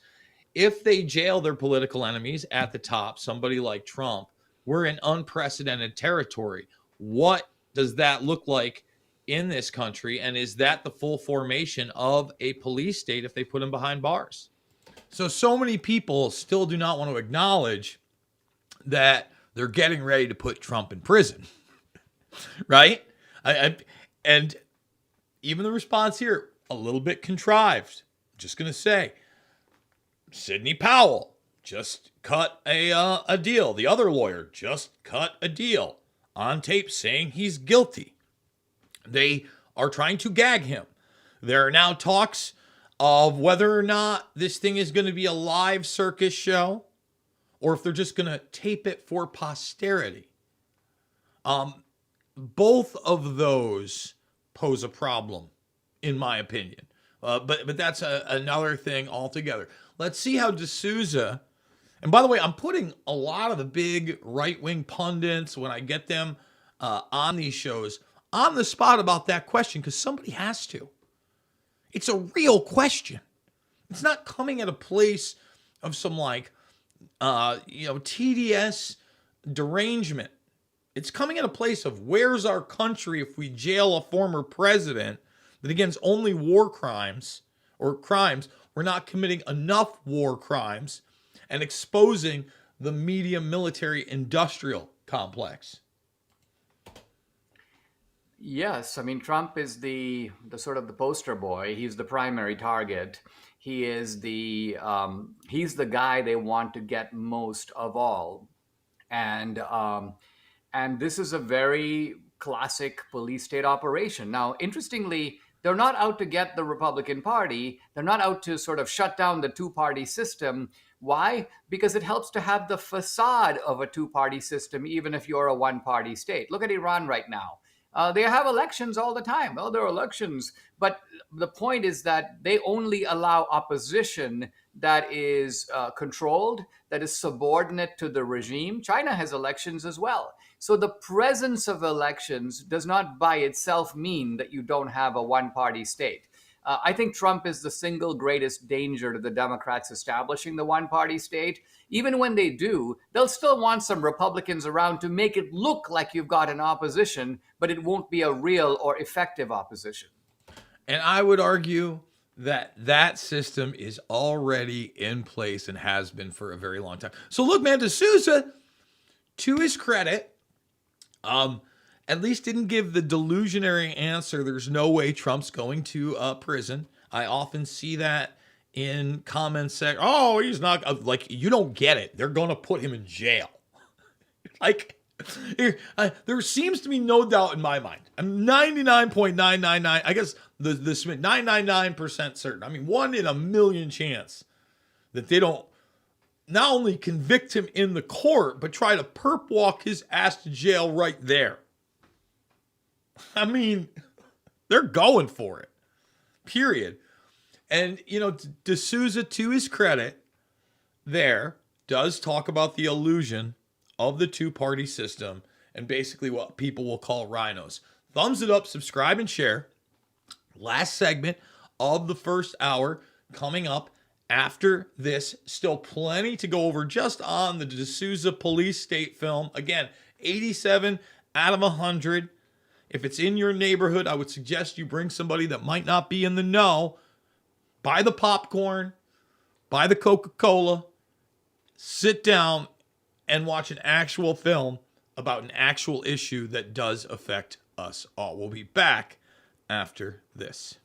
if they jail their political enemies at the top, somebody like Trump, we're in unprecedented territory. What does that look like in this country? And is that the full formation of a police state if they put him behind bars? So many people still do not want to acknowledge that they're getting ready to put Trump in prison, right? And even the response here, a little bit contrived. I'm just going to say, Sidney Powell just cut a deal. The other lawyer just cut a deal on tape saying he's guilty. They are trying to gag him. There are now talks of whether or not this thing is going to be a live circus show, or if they're just going to tape it for posterity. Both of those pose a problem, in my opinion. But that's another thing altogether. Let's see how D'Souza, and by the way, I'm putting a lot of the big right-wing pundits, when I get them on these shows, on the spot about that question, because somebody has to. It's a real question. It's not coming at a place of some TDS derangement. It's coming at a place of, where's our country if we jail a former president that against only war crimes or crimes, we're not committing enough war crimes and exposing the media military industrial complex. Yes, I mean Trump is the sort of the poster boy. He's the primary target. He is he's the guy they want to get most of all, and this is a very classic police state operation. Now, interestingly, they're not out to get the Republican Party. They're not out to sort of shut down the two-party system. Why? Because it helps to have the facade of a two-party system, even if you're a one-party state. Look at Iran right now. They have elections all the time. Well, there are elections. But the point is that they only allow opposition that is controlled, that is subordinate to the regime. China has elections as well. So the presence of elections does not by itself mean that you don't have a one-party state. I think Trump is the single greatest danger to the Democrats establishing the one-party state. Even when they do, they'll still want some Republicans around to make it look like you've got an opposition, but it won't be a real or effective opposition. And I would argue that that system is already in place and has been for a very long time. So look, man, D'Souza, to his credit, at least didn't give the delusionary answer, there's no way Trump's going to prison. I often see that in comments saying, oh, he's not, like, you don't get it. They're going to put him in jail. Like, there seems to be no doubt in my mind. I'm 99.999, I guess the 999% certain. I mean, 1 in a million chance that they don't not only convict him in the court, but try to perp walk his ass to jail right there. I mean, they're going for it, period. And, you know, D'Souza, to his credit, there does talk about the illusion of the two-party system and basically what people will call rhinos. Thumbs it up, subscribe, and share. Last segment of the first hour coming up after this. Still plenty to go over just on the D'Souza police state film. Again, 87 out of 100. If it's in your neighborhood, I would suggest you bring somebody that might not be in the know. Buy the popcorn, buy the Coca-Cola, sit down and watch an actual film about an actual issue that does affect us all. We'll be back after this.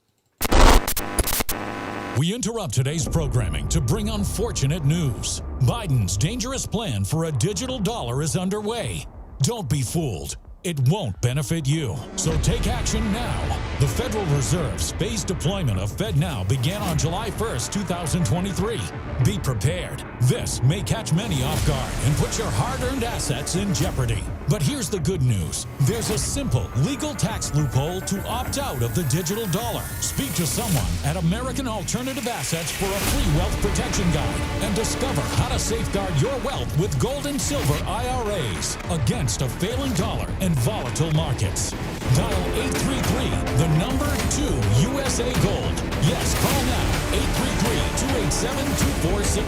We interrupt today's programming to bring unfortunate news. Biden's dangerous plan for a digital dollar is underway. Don't be fooled. It won't benefit you. So take action now. The Federal Reserve's phased deployment of FedNow began on July 1st, 2023. Be prepared. This may catch many off guard and put your hard-earned assets in jeopardy. But here's the good news. There's a simple legal tax loophole to opt out of the digital dollar. Speak to someone at American Alternative Assets for a free wealth protection guide and discover how to safeguard your wealth with gold and silver IRAs against a failing dollar and volatile markets. Dial 833, the number 2 USA Gold. Yes, call now,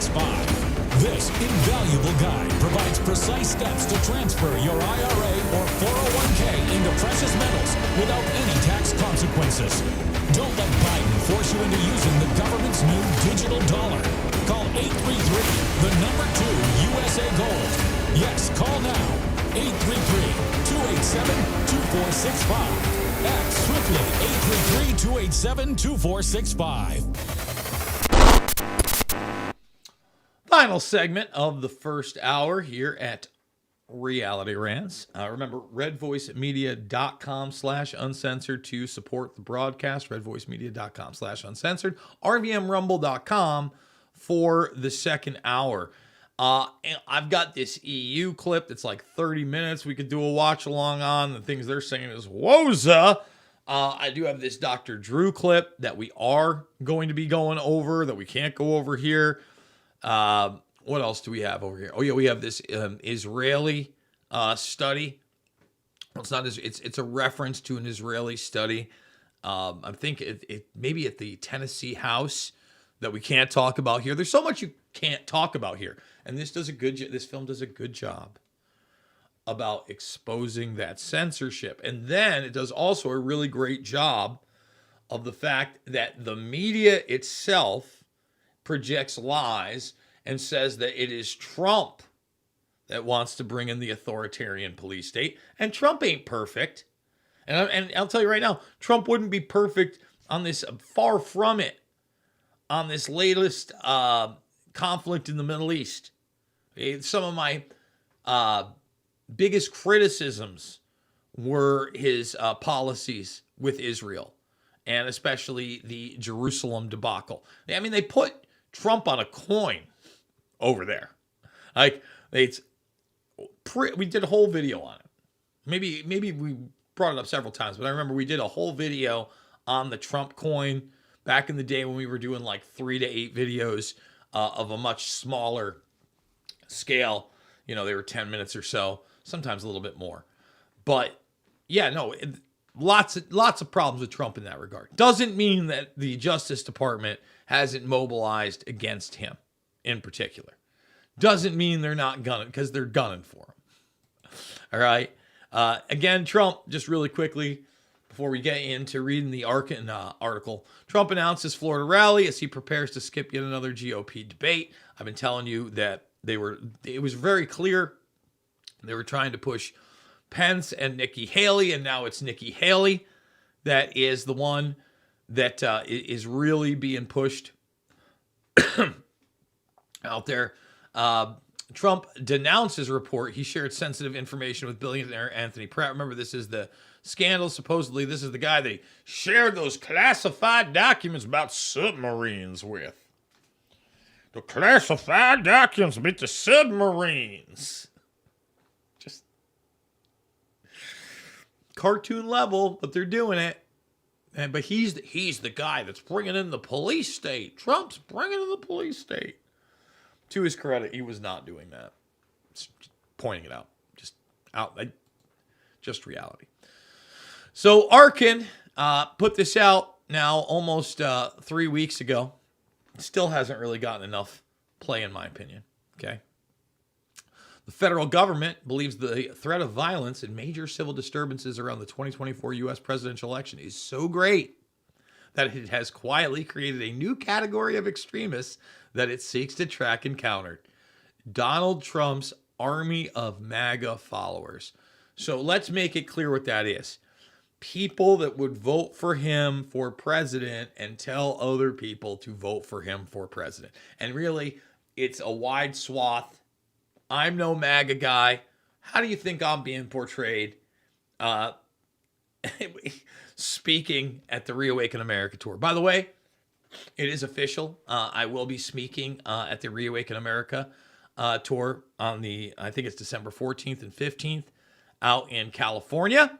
833-287-2465. This invaluable guide provides precise steps to transfer your IRA or 401k into precious metals without any tax consequences. Don't let Biden force you into using the government's new digital dollar. Call 833, the number 2 USA Gold. Yes, call now, 833-287-2465. Act swiftly, 833-287-2465. Final segment of the first hour here at Reality Rants. Remember, redvoicemedia.com/uncensored to support the broadcast. redvoicemedia.com/uncensored. RVMRumble.com for the second hour. And I've got this EU clip that's like 30 minutes. We could do a watch along on. The things they're saying is woza. I do have this Dr. Drew clip that we are going to be going over that we can't go over here. What else do we have over here? Oh yeah, we have this Israeli study. Well, it's not. It's a reference to an Israeli study. I think it maybe at the Tennessee House that we can't talk about here. There's so much you can't talk about here, and this film does a good job about exposing that censorship, and then it does also a really great job of the fact that the media itself projects lies and says that it is Trump that wants to bring in the authoritarian police state. And Trump ain't perfect. And I'll tell you right now, Trump wouldn't be perfect on this, far from it, on this latest conflict in the Middle East. Some of my biggest criticisms were his policies with Israel, and especially the Jerusalem debacle. I mean, they put Trump on a coin over there. Like, we did a whole video on it. Maybe we brought it up several times, but I remember we did a whole video on the Trump coin back in the day when we were doing like 3 to 8 videos of a much smaller scale. You know, they were 10 minutes or so, sometimes a little bit more. But yeah, no, lots of problems with Trump in that regard. Doesn't mean that the Justice Department hasn't mobilized against him in particular. Doesn't mean they're not gunning, because they're gunning for him. All right. Again, Trump, just really quickly, before we get into reading the Arkin article, Trump announced his Florida rally as he prepares to skip yet another GOP debate. I've been telling you that it was very clear they were trying to push Pence and Nikki Haley, and now it's Nikki Haley that is the one that is really being pushed out there. Trump denounced his report. He shared sensitive information with billionaire Anthony Pratt. Remember, this is the scandal. Supposedly, this is the guy that he shared those classified documents about submarines with. The classified documents about the submarines. Just cartoon level, but they're doing it. But he's the guy that's bringing in the police state. Trump's bringing in the police state. To his credit, he was not doing that. Just pointing it out. Just reality. So Arkin put this out now almost 3 weeks ago. Still hasn't really gotten enough play, in my opinion. Okay. The federal government believes the threat of violence and major civil disturbances around the 2024 U.S. presidential election is so great that it has quietly created a new category of extremists that it seeks to track and counter: Donald Trump's army of MAGA followers. So let's make it clear what that is. People that would vote for him for president and tell other people to vote for him for president. And really, it's a wide swath. I'm no MAGA guy. How do you think I'm being portrayed? Speaking at the Reawaken America tour. By the way, it is official. I will be speaking at the Reawaken America tour on I think it's December 14th and 15th out in California.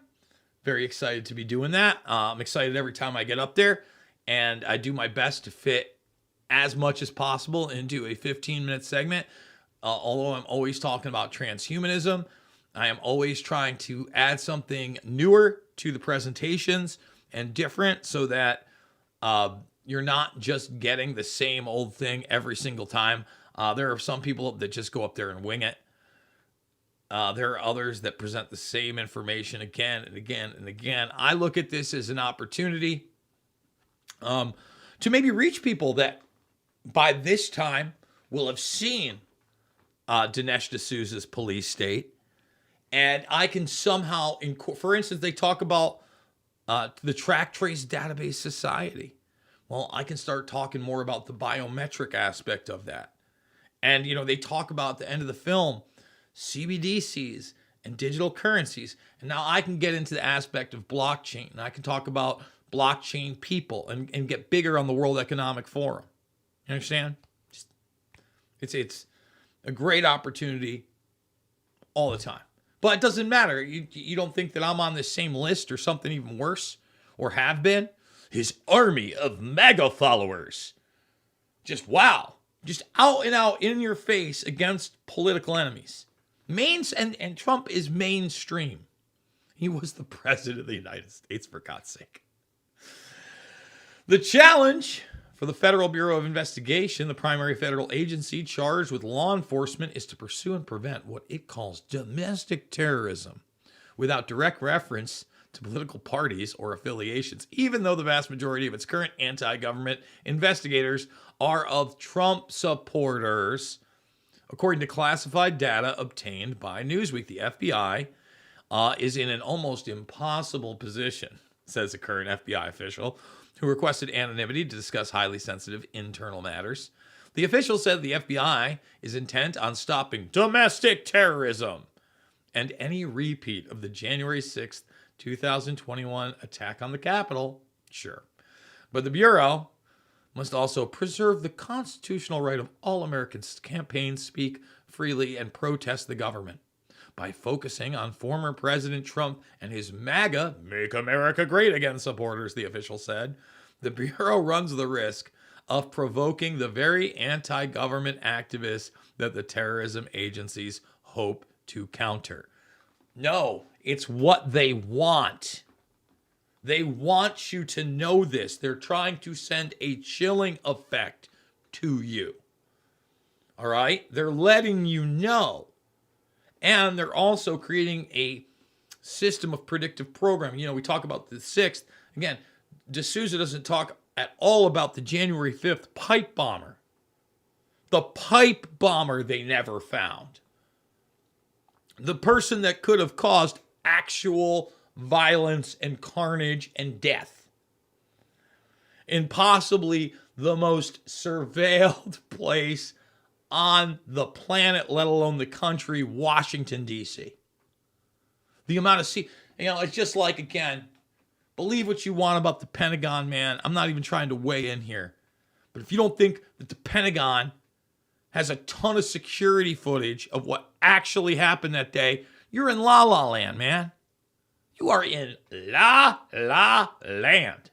Very excited to be doing that. I'm excited every time I get up there, and I do my best to fit as much as possible into a 15-minute segment. Although I'm always talking about transhumanism, I am always trying to add something newer to the presentations and different so that you're not just getting the same old thing every single time. There are some people that just go up there and wing it. There are others that present the same information again and again and again. I look at this as an opportunity to maybe reach people that by this time will have seen Dinesh D'Souza's police state. And I can somehow, for instance, they talk about the Track Trace Database Society. Well, I can start talking more about the biometric aspect of that. And, they talk about at the end of the film, CBDCs and digital currencies. And now I can get into the aspect of blockchain. And I can talk about blockchain people and get bigger on the World Economic Forum. You understand? It's a great opportunity all the time. But it doesn't matter. You don't think that I'm on this same list or something even worse, or have been? His army of MAGA followers. Just wow. Just out and out in your face against political enemies. And Trump is mainstream. He was the president of the United States, for God's sake. The challenge for the Federal Bureau of Investigation, the primary federal agency charged with law enforcement, is to pursue and prevent what it calls domestic terrorism without direct reference to political parties or affiliations, even though the vast majority of its current anti-government investigators are of Trump supporters. According to classified data obtained by Newsweek, the FBI is in an almost impossible position, says a current FBI official who requested anonymity to discuss highly sensitive internal matters. The official said the FBI is intent on stopping domestic terrorism and any repeat of the January 6th, 2021 attack on the Capitol. Sure. But the Bureau must also preserve the constitutional right of all Americans to campaign, speak freely, and protest the government. By focusing on former President Trump and his MAGA, Make America Great Again supporters, the official said, the Bureau runs the risk of provoking the very anti-government activists that the terrorism agencies hope to counter. No, it's what they want. They want you to know this. They're trying to send a chilling effect to you. All right? They're letting you know. And they're also creating a system of predictive programming. You know, we talk about the 6th. Again, D'Souza doesn't talk at all about the January 5th pipe bomber. The pipe bomber they never found. The person that could have caused actual violence and carnage and death in possibly the most surveilled place on the planet, let alone the country, Washington, D.C. The amount of it's just like, again, believe what you want about the Pentagon, man. I'm not even trying to weigh in here. But if you don't think that the Pentagon has a ton of security footage of what actually happened that day, you're in La La Land, man. You are in La La Land.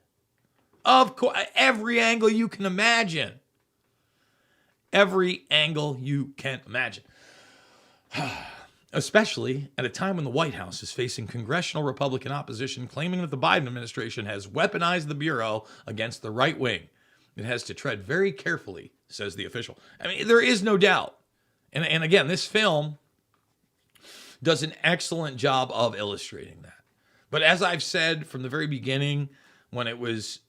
Of course, every angle you can imagine. Every angle you can imagine. Especially at a time when the White House is facing congressional Republican opposition claiming that the Biden administration has weaponized the Bureau against the right wing. It has to tread very carefully, says the official. I mean, there is no doubt. And again, this film does an excellent job of illustrating that. But as I've said from the very beginning, when it was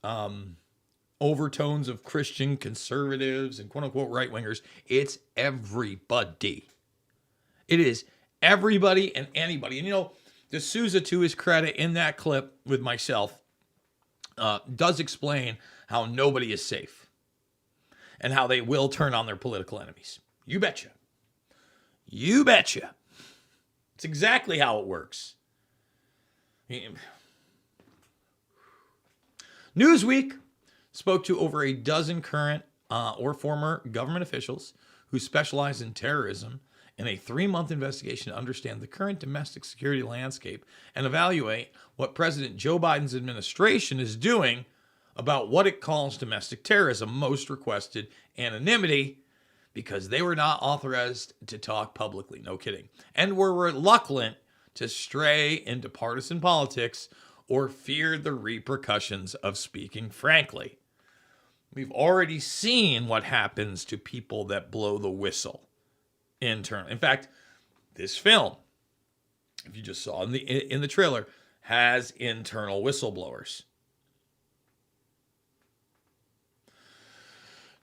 overtones of Christian conservatives and quote-unquote right-wingers, it's everybody. It is everybody and anybody. And you know, D'Souza, to his credit, in that clip with myself, does explain how nobody is safe and how they will turn on their political enemies. You betcha. You betcha. It's exactly how it works. Newsweek spoke to over a dozen current or former government officials who specialize in terrorism in a 3-month investigation to understand the current domestic security landscape and evaluate what President Joe Biden's administration is doing about what it calls domestic terrorism. Most requested anonymity because they were not authorized to talk publicly. No kidding. And were reluctant to stray into partisan politics or feared the repercussions of speaking frankly. We've already seen what happens to people that blow the whistle internally. In fact, this film, if you just saw in the trailer, has internal whistleblowers.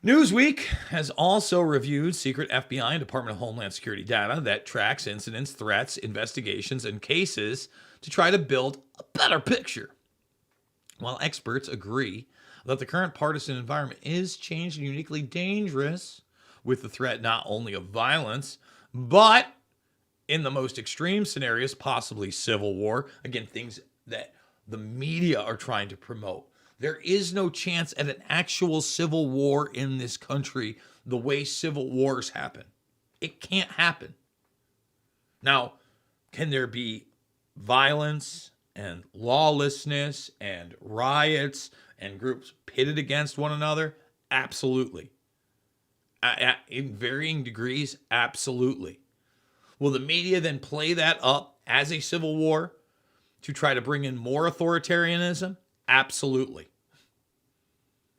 Newsweek has also reviewed secret FBI and Department of Homeland Security data that tracks incidents, threats, investigations, and cases to try to build a better picture. While experts agree that the current partisan environment is changed and uniquely dangerous, with the threat not only of violence, but in the most extreme scenarios, possibly civil war. Again, things that the media are trying to promote. There is no chance at an actual civil war in this country the way civil wars happen. It can't happen. Now, can there be violence and lawlessness and riots and groups pitted against one another? Absolutely. In varying degrees, absolutely. Will the media then play that up as a civil war to try to bring in more authoritarianism? Absolutely.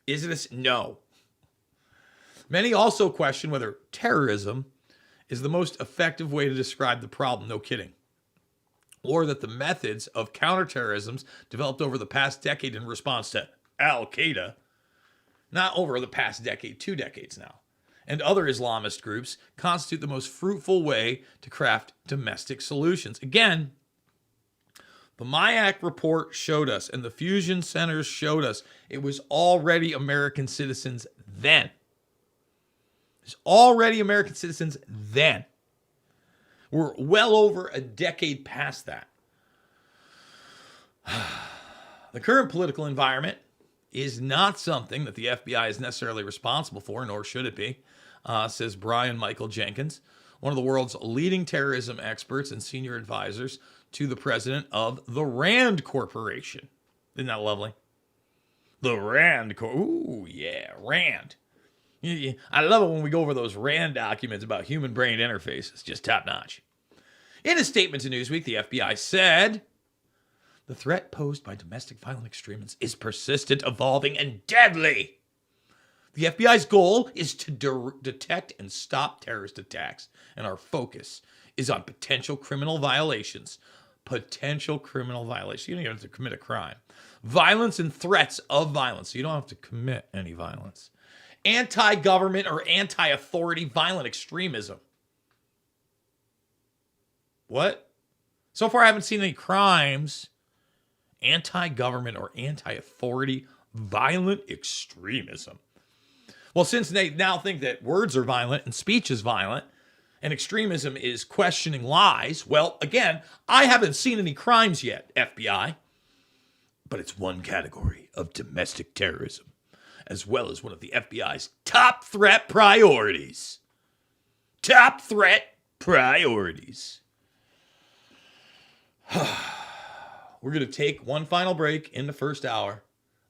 Is it no. Many also question whether terrorism is the most effective way to describe the problem. No kidding. Or that the methods of counterterrorism developed over the past decade in response to Al-Qaeda, not over the past decade, 2 decades now, and other Islamist groups constitute the most fruitful way to craft domestic solutions. Again, The MIAC report showed us, and the fusion centers showed us, it was already American citizens then. It's already American citizens then. We're well over a decade past that. The current political environment is not something that the FBI is necessarily responsible for, nor should it be, says Brian Michael Jenkins, one of the world's leading terrorism experts and senior advisors to the president of the RAND Corporation. Isn't that lovely? The RAND Ooh, yeah, RAND. I love it when we go over those RAND documents about human-brain interfaces. Just top-notch. In a statement to Newsweek, the FBI said, the threat posed by domestic violent extremists is persistent, evolving, and deadly. The FBI's goal is to detect and stop terrorist attacks, and our focus is on potential criminal violations. Potential criminal violations. You don't even have to commit a crime. Violence and threats of violence. So you don't have to commit any violence. Anti-government or anti-authority violent extremism. What? So far, I haven't seen any crimes. Anti-government or anti-authority violent extremism. Well, since they now think that words are violent and speech is violent and extremism is questioning lies, well, again, I haven't seen any crimes yet, FBI. But it's one category of domestic terrorism, as well as one of the FBI's top threat priorities. Top threat priorities. We're going to take one final break in the first hour.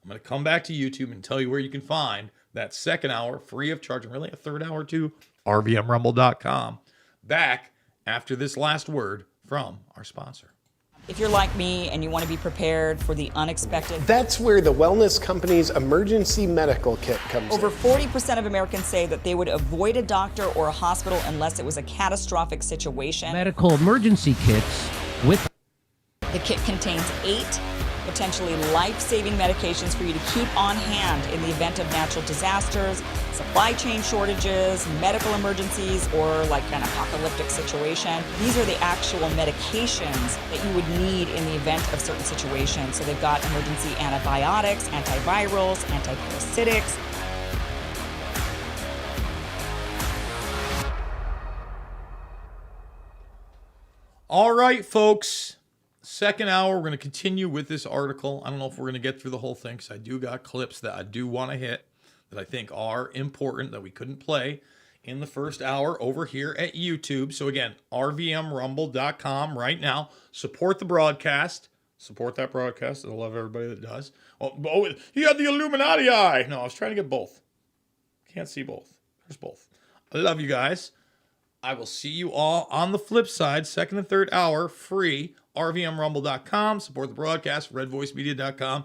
I'm going to come back to YouTube and tell you where you can find that second hour free of charge, and really a third hour too, RVMRumble.com. Back after this last word from our sponsor. If you're like me and you want to be prepared for the unexpected, that's where the Wellness Company's emergency medical kit comes over in. 40% of Americans say that they would avoid a doctor or a hospital unless it was a catastrophic situation. Medical emergency kits with... The kit contains 8 potentially life-saving medications for you to keep on hand in the event of natural disasters, supply chain shortages, medical emergencies, or like an apocalyptic situation. These are the actual medications that you would need in the event of certain situations. So they've got emergency antibiotics, antivirals, antiparasitics. All right, folks. Second hour, we're going to continue with this article. I don't know if we're going to get through the whole thing because I do got clips that I do want to hit that I think are important that we couldn't play in the first hour over here at YouTube. So again, RVMRumble.com right now. Support the broadcast. Support that broadcast. I love everybody that does. Oh, you got the Illuminati eye. No, I was trying to get both. Can't see both. There's both. I love you guys. I will see you all on the flip side, second and third hour, free, RVMRumble.com. Support the broadcast, redvoicemedia.com.